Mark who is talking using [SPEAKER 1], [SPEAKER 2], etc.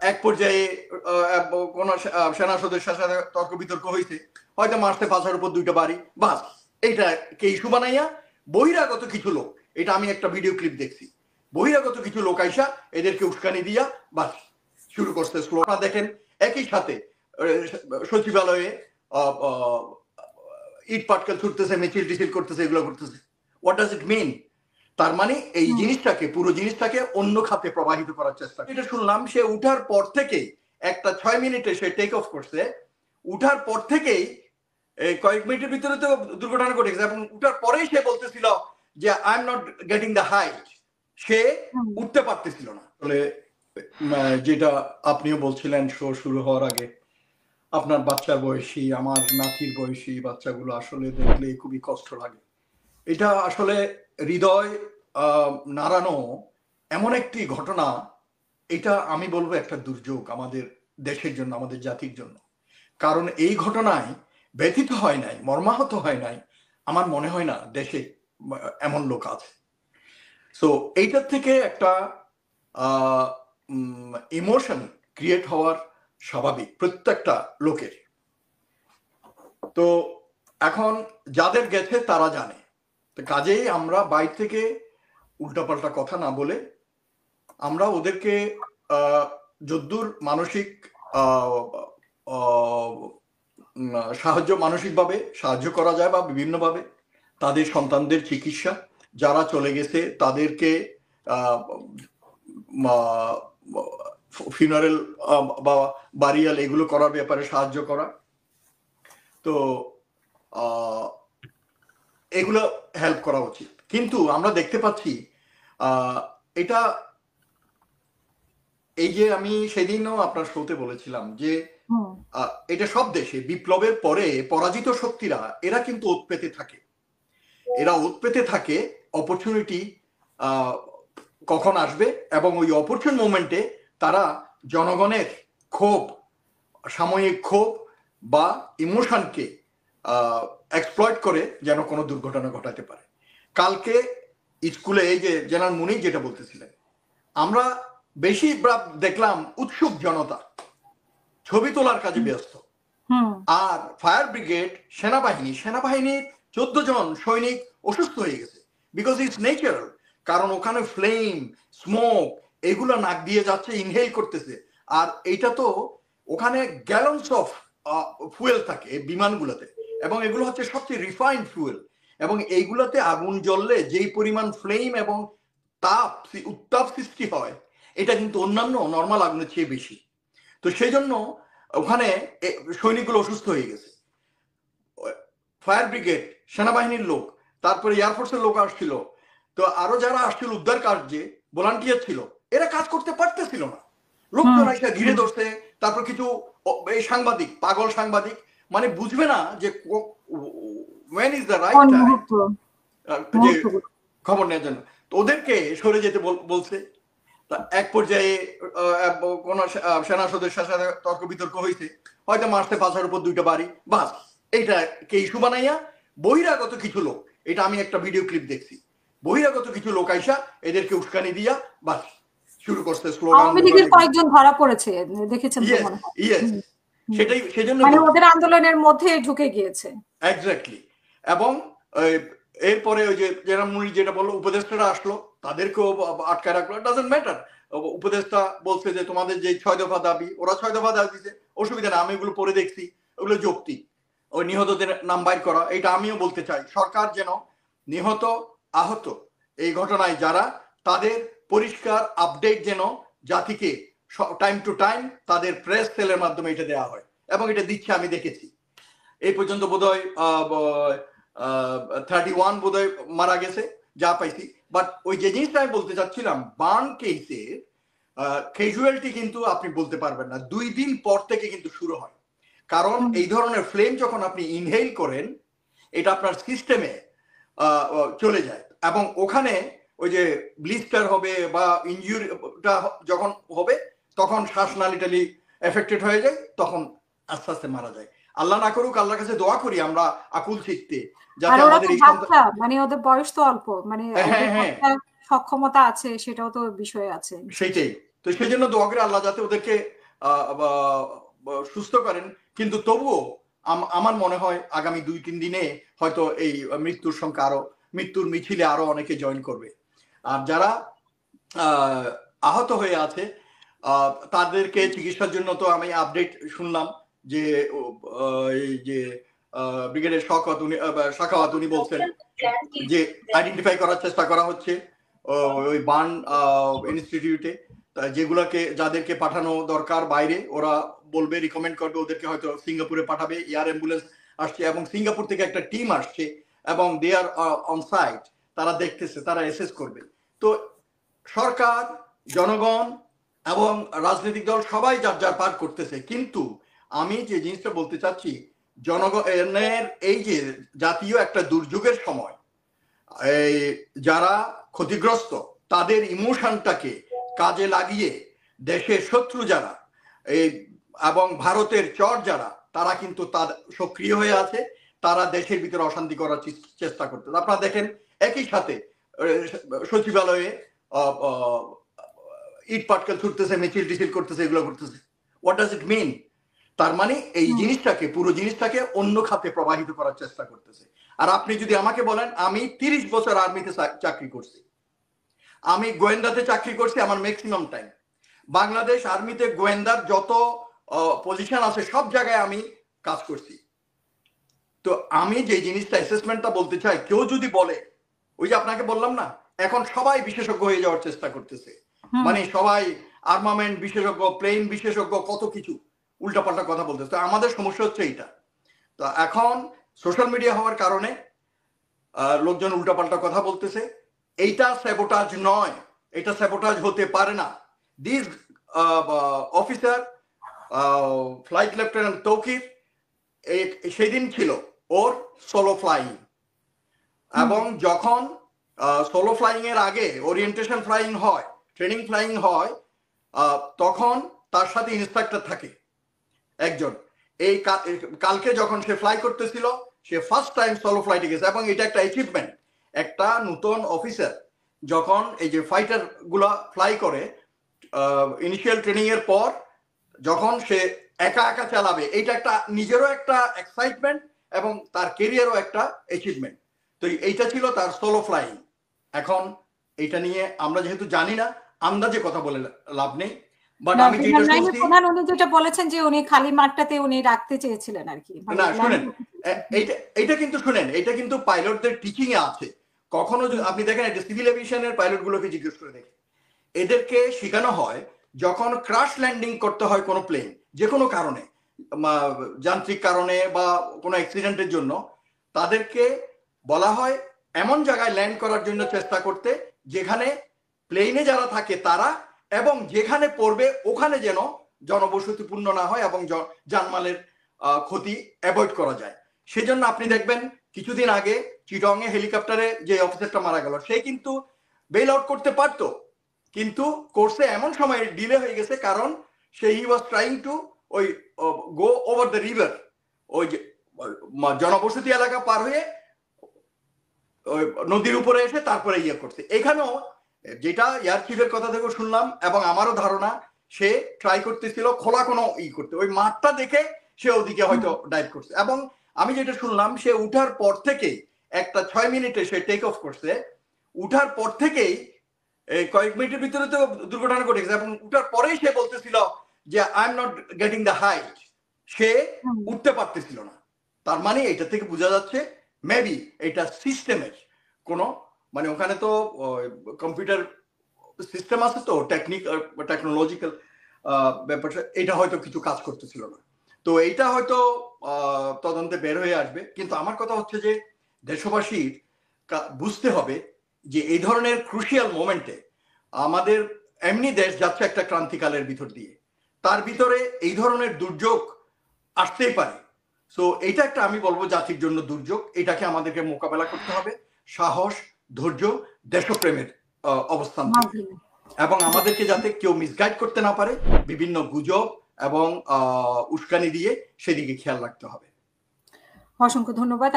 [SPEAKER 1] এক পর্যায়ে কোন সেনা সদস্যের সাথে তর্ক বিতর্ক হয়েছে, হয়তো মারতে পাশার উপর দুইটা বাড়ি, বাস এইটা কে ইস্যু বানাইয়া বহিরাগত কিছু লোক, এটা আমি একটা ভিডিও ক্লিপ দেখছি, বহিরাগত কিছু লোক আইসা এদেরকে উস্কানি দিয়া বাস শুরু করছে স্লোগান। দেখেন একই সাথে সচিবালয়ে ইট পাটকেল ছুটতেছে, মিছিল টিছিল করতেছে, এগুলো করতেছে। হোয়াট ডাজ ইট মিন? তার মানে এই জিনিসটাকে, পুরো জিনিসটাকে অন্য খাতে প্রবাহিত করার চেষ্টা। এটা শুনলাম সে উঠার পর থেকেই একটা 6 মিনিটে সে টেক অফ করছে, উঠার পর থেকেই কয়েক মিনিটের ভিতরে তো দুর্ঘটনা ঘটে গেছে, এবং উঠার পরেই সে বলতেছিল যে I am not getting the height, সে উঠতে পারতেছিল না। আসলে যেটা আপনিও বলছিলেন শো শুরু হওয়ার আগে, আপনার বাচ্চার বয়সী, আমার নাতির বয়সী বাচ্চাগুলো আসলে দেখলে খুবই কষ্ট লাগে। এটা আসলে হৃদয় নাড়ানো এমন একটি ঘটনা, এটা আমি বলবো একটা দুর্যোগ আমাদের দেশের জন্য, আমাদের জাতির জন্য। কারণ এই ঘটনায় ব্যথিত হয় নাই, মর্মাহত হয় নাই, আমার মনে হয় না দেশে এমন লোক আছে। সো এইটার থেকে একটা ইমোশন ক্রিয়েট হওয়ার স্বাভাবিক প্রত্যেকটা লোকের। তো এখন যাদের গেছে তারা জানে, তো কাজেই আমরা বাইরে থেকে উল্টাপাল্টা কথা না বলে আমরা ওদেরকে যদ্দূর মানসিক সাহায্য, মানসিকভাবে সাহায্য করা যায় বা বিভিন্নভাবে তাদের সন্তানদের চিকিৎসা, যারা চলে গেছে তাদেরকে ফিউনারেল বা বারিয়াল এগুলো করার ব্যাপারে সাহায্য করা, তো এগুলো হেল্প করা উচিত। কিন্তু আমরা দেখতে পাচ্ছি এটা, এই যে আমি সেদিনও আপনার শোতে বলেছিলাম যে এটা সব দেশে বিপ্লবের পরে পরাজিত শক্তিরা এরা কিন্তু ওত পেতে থাকে, এরা ওত পেতে থাকে অপরচুনিটি কখন আসবে, এবং ওই অপরচুন মোমেন্টে তারা জনগণের ক্ষোভ, সাময়িক ক্ষোভ বা ইমোশনকে এক্সপ্লয়েট করে যেন কোনো দুর্ঘটনা ঘটাতে পারে। কালকে স্কুলে এই যে জেনারেল মুনির যেটা বলতেছিলেন, আমরা বেশি দেখলাম উৎসুক জনতা ছবি তোলার কাজে ব্যস্ত, আর ফায়ার ব্রিগেড, সেনাবাহিনীর 14 জন সৈনিক অসুস্থ হয়ে গেছে, বিকজ ইটস ন্যাচারাল। কারণ ওখানে ফ্লেম, স্মোক এগুলো নাক দিয়ে যাচ্ছে, ইনহেল করতেছে, আর এইটা তো ওখানে গ্যালনস অফ ফুয়েল থাকে এই বিমানগুলোতে, এবং এগুলো হচ্ছে সবচেয়ে রিফাইন্ড ফুয়েল, এবং এইগুলোতে আগুন জ্বললে যেই পরিমাণ ফ্লেম এবং উত্তাপ সৃষ্টি হয়, এটা কিন্তু অন্যান্য নর্মাল আগুনের চেয়ে বেশি। তো সেই জন্য ওখানে সৈনিকগুলো অসুস্থ হয়ে গেছে। ফায়ার ব্রিগেড, সেনাবাহিনীর লোক, তারপরে এয়ারফোর্সের লোক আসছিল, তো আরো যারা আসছিল উদ্ধার কার্যে ভলান্টিয়ার ছিল, এরা কাজ করতে পারতেছিল না, লোকজন এসে ঘিরে ধরছে। তারপর কিছু এই সাংবাদিক, পাগল সাংবাদিক, মানে বুঝবে না যে when is the right time যে খবর নেওয়ার জন্য, তো ওদেরকে সরে যেতে বলছে। এক পর্যায়ে কোন সেনা সদস্যের সাথে তর্ক বিতর্ক হয়েছে, হয়তো মারতে পাশার উপর দুইটা বাড়ি, বাস এইটা কে ইস্যু বানাইয়া বহিরাগত কিছু লোক, এটা আমি একটা ভিডিও ক্লিপ দেখছি, বহিরাগত কিছু লোক আইসা এদেরকে উস্কানি দিয়া বাস শুরু করছে স্লোগান।
[SPEAKER 2] আওয়ামী লীগের কয়েকজন ধরা পড়েছে, দেখেছেন?
[SPEAKER 1] সেটাই, সেজন্য
[SPEAKER 2] মানে ওদের আন্দোলনের মধ্যে ঢুকে গিয়েছে।
[SPEAKER 1] এক্স্যাক্টলি। এবং এরপরে ওই যে জেনারেল মুনির যেটা বললো, উপদেষ্টারা আসলো, তাদেরকেও আটকায় রাখলো, ডাজন্ট ম্যাটার। উপদেষ্টা বলছে যে তোমাদের যে 6 দফা দাবি, ওরা 6 দফা দাবি দিচ্ছে, অসুবিধা না, আমি এগুলো পড়ে দেখছি, ওগুলো যৌক্তিক। ওই নিহতদের নাম বাইর করা, এটা আমিও বলতে চাই, সরকার যেন নিহত আহত এই ঘটনায় যারা, তাদের পরিষ্কার আপডেট যেন জাতিকে টাইম টু টাইম তাদের প্রেস সেলের মাধ্যমে এটা দেওয়া হয়, এবং এটা দিচ্ছে, আমি দেখেছি। এই পর্যন্ত বোধহয় 31 বোধহয় মারা গেছে যা পাইছি। বাট ওই যে জিনিসটা আমি বলতে চাচ্ছিলাম, বার্ন কেসে ক্যাজুয়ালিটি কিন্তু আপনি বলতে পারবেন না, 2 দিন পর থেকে কিন্তু শুরু হয়। কারণ এই ধরনের ফ্লেম যখন আপনি ইনহেল করেন, এটা আপনার সিস্টেমে চলে যায়, এবং ওখানে ওই যে ব্লিস্টার হবে বা ইনজুরিটা যখন হবে, তখন শ্বাসনালী টালি এফেক্টেড হয়ে যায়, তখন আস্তে আস্তে মারা যায়। আল্লাহ না করুক, আল্লাহর কাছে দোয়া করি আমরা আকুল চিত্তে, যাতে আমাদের এই
[SPEAKER 2] মানে ওদের বয়স তো অল্প, মানে সক্ষমতা আছে, সেটাও তো বিষয় আছে।
[SPEAKER 1] সেইটাই, তো সেই জন্য দোয়া করে আল্লাহ যাতে ওদেরকে সুস্থ করেন। কিন্তু তবুও আমার মনে হয় আগামী 2-3 দিনে হয়তো এই মৃত্যুর সংখ্যা মৃত্যুর মিছিলে আরো অনেকে জয়েন করবে। আর যারা আহত হয়ে আছে তাদেরকে চিকিৎসার জন্য তো আমি আপডেট শুনলাম যে এই যে ব্রিগেডের শাখাওয়াত উনি বলছেন যে আইডেন্টিফাই করার চেষ্টা করা হচ্ছে ওই বার্ন ইনস্টিটিউটে, যেগুলোকে যাদেরকে পাঠানো দরকার বাইরে ওরা বলবে, রিকমেন্ড করবে, ওদেরকে হয়তো সিঙ্গাপুরে পাঠাবে। এয়ার অ্যাম্বুলেন্স আসছে এবং সিঙ্গাপুর থেকে একটা টিম আসছে এবং দে আর অন সাইট, তারা দেখতেছে, তারা অ্যাসেস করবে। তো সরকার, জনগণ এবং রাজনৈতিক দল সবাই যার যার পার করতেছে, কিন্তু আমি যে জিনিসটা বলতে চাচ্ছি, জনগণের এই যে জাতীয় একটা দুর্যোগের সময় এই যারা ক্ষতিগ্রস্ত তাদের ইমোশনটাকে কাজে লাগিয়ে দেশের শত্রু যারা এবং ভারতের চর যারা, তারা কিন্তু তার সক্রিয় হয়ে আছে, তারা দেশের ভিতরে অশান্তি করার চেষ্টা করতেছে। আপনারা দেখেন একই সাথে সচিবালয়ে ইট পাটকেল ছুটতেছে, মিছিল টিছিল করতেছে, এগুলো করতেছে। হোয়াট ডাজ ইট মিন? তার মানে এই জিনিসটাকে, পুরো জিনিসটাকে অন্য খাতে প্রবাহিত করার চেষ্টা করতেছে। আর আপনি যদি আমাকে বলেন, আমি 30 বছর আর্মিতে চাকরি করছি, আমি গোয়েন্দাতে চাকরি করছি আমার ম্যাক্সিমাম টাইম। বাংলাদেশ আর্মিতে গোয়েন্দার যত পজিশন আছে সব জায়গায় আমি কাজ করছি। তো আমি যে জিনিসটা অ্যাসেসমেন্টটা বলতে চাই, কেউ যদি বলে, ওই যে আপনাকে বললাম না, এখন সবাই বিশেষজ্ঞ হয়ে যাওয়ার চেষ্টা করতেছে, মানে সবাই আর্মামেন্ট বিশেষজ্ঞ, প্লেন বিশেষজ্ঞ, কত কিছু উল্টাপাল্টা কথা বলতেছে। তো আমাদের সমস্যা হচ্ছে এইটা। তো এখন সোশ্যাল মিডিয়া হওয়ার কারণে লোকজন উল্টাপাল্টা কথা বলতেছে। এইটা স্যাবোটাজ নয়, এটা স্যাবোটাজ হতে পারে না। This officer flight lieutenant Tauqir সেদিন ছিল ওর সোলো ফ্লাইং, এবং যখন সোলো ফ্লাইং এর আগে ওরিয়েন্টেশন ফ্লাইং হয়, ট্রেনিং ফ্লাইং হয়, তখন তার সাথে ইন্সট্রাক্টর থাকে একজন। এই কালকে যখন সে ফ্লাই করতেছিল, সে ফার্স্ট টাইম সোলো ফ্লাইটে গেছে, এবং এটা একটা অ্যাচিভমেন্ট। একটা নতুন অফিসার যখন এই যে ফাইটার গুলা ফ্লাই করে ইনিশিয়াল ট্রেনিং এর পর, যখন সে একা একা চালাবে, এইটা একটা নিজেরও একটা এক্সাইটমেন্ট এবং তার কেরিয়ারও একটা অ্যাচিভমেন্ট। তো এইটা ছিল তার সোলো ফ্লাইং। এখন এইটা নিয়ে আমরা যেহেতু জানি না, আন্দাজে কথা বলে লাভ নেই। বাট আমি যেটা শুনছি,
[SPEAKER 2] প্রধান উনি যেটা বলেছেন যে উনি খালি মাঠটাতে উনি রাখতে চেয়েছিলেন আর কি।
[SPEAKER 1] না শুনেন, এইটা কিন্তু শুনেন, এটা কিন্তু পাইলটদের টিচিং এ আছে। কখনো আপনি দেখেন, এটা সিভিল এভিয়েশনের পাইলট গুলোকে জিজ্ঞেস করে দেখেন, এদেরকে শেখানো হয় যখন ক্রাশ ল্যান্ডিং করতে হয় কোনো প্লেন, যে কোনো কারণে, যান্ত্রিক কারণে বা কোনো অ্যাক্সিডেন্টের জন্য, তাদেরকে বলা হয় এমন জায়গায় ল্যান্ড করার জন্য চেষ্টা করতে যেখানে প্লেনে যারা থাকে তারা, এবং যেখানে পড়বে ওখানে যেন জনবসতিপূর্ণ না হয় এবং জানমালের ক্ষতি অ্যাভয়েড করা যায়। সেজন্য আপনি দেখবেন কিছুদিন আগে চিটং এ হেলিকপ্টারে যে অফিসারটা মারা গেল, সে কিন্তু বেল আউট করতে পারতো, কিন্তু কোর্সে এমন সময় ডিলে হয়ে গেছে, কারণ সে হি ওয়াজ ট্রাইং টু ওই গো ওভার দ্য রিভার, ওই যে জনবসতি এলাকা পার হয়ে ওই নদীর উপরে এসে তারপরে ইয়ে করছে। এখানেও যেটা এয়ার চিফের কথা থেকে শুনলাম এবং আমারও ধারণা, সে ট্রাই করতেছিল খোলা কোনো করতে, ওই মাঠটা দেখে সে ওদিকে হয়তো ডাইভ করছে। এবং আমি যেটা শুনলাম, সে উঠার পর থেকেই একটা 6 মিনিটে সে টেক অফ করছে, উঠার পর থেকেই কয়েক মিনিটের ভিতরে তো দুর্ঘটনা ঘটে গেছে, এবং উঠার পরেই সে বলতেছিল যে I am not getting the height, সে উঠতে পারতেছিল না। তার মানে এটা থেকে বোঝা যাচ্ছে মেবি এটা সিস্টেমের কোনো, মানে ওখানে তো কম্পিউটার সিস্টেম আছে, তো টেকনোলজিক্যাল ব্যাপারটা, এটা হয়তো কিছু কাজ করতেছিল না। তো এইটা হয়তো তদন্তে বের হয়ে আসবে। কিন্তু আমার কথা হচ্ছে যে দেশবাসীর বুঝতে হবে যে এই ধরনের ক্রুশিয়াল মোমেন্টে আমাদের এমনি দেশ যাচ্ছে একটা ক্রান্তিকালের ভিতর দিয়ে, তার ভিতরে এই ধরনের দুর্যোগ আসতেই পারে। সো এইটা একটা, আমি বলবো, জাতির জন্য দুর্যোগ। এটাকে আমাদেরকে মোকাবেলা করতে হবে সাহস, ধৈর্য, দেশপ্রেমের অবস্থান থেকে, এবং আমাদেরকে যাতে কেউ মিসগাইড করতে না পারে বিভিন্ন গুজব এবং উস্কানি দিয়ে, সেদিকে খেয়াল রাখতে হবে।
[SPEAKER 2] অসংখ্য ধন্যবাদ।